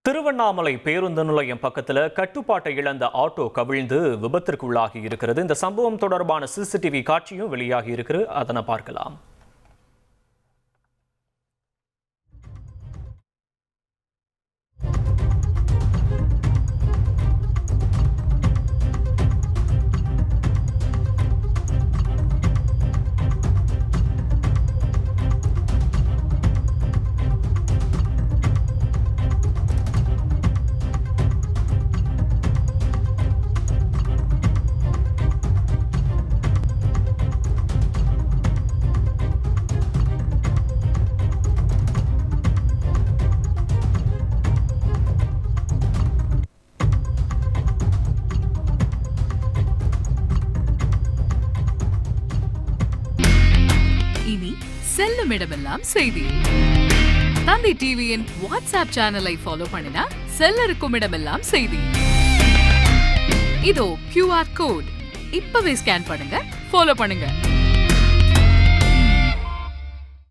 திருவண்ணாமலை பேருந்து நிலையம் பக்கத்தில் கட்டுப்பாட்டை இழந்த ஆட்டோ கவிழ்ந்து விபத்திற்குள்ளாகி இருக்கிறது. இந்த சம்பவம் தொடர்பான சிசிடிவி காட்சியும் வெளியாகி இருக்கிறது. அதனை பார்க்கலாம். இனி செல்லும் இடமெல்லாம் செய்தி. தந்தி டிவியின் வாட்ஸ்அப் சேனலை ஃபாலோ பண்ணினா செல்ல இருக்கும் இடமெல்லாம் செய்தி. இதோ QR கோட் இப்பவே ஸ்கேன் பண்ணுங்க, ஃபாலோ பண்ணுங்க.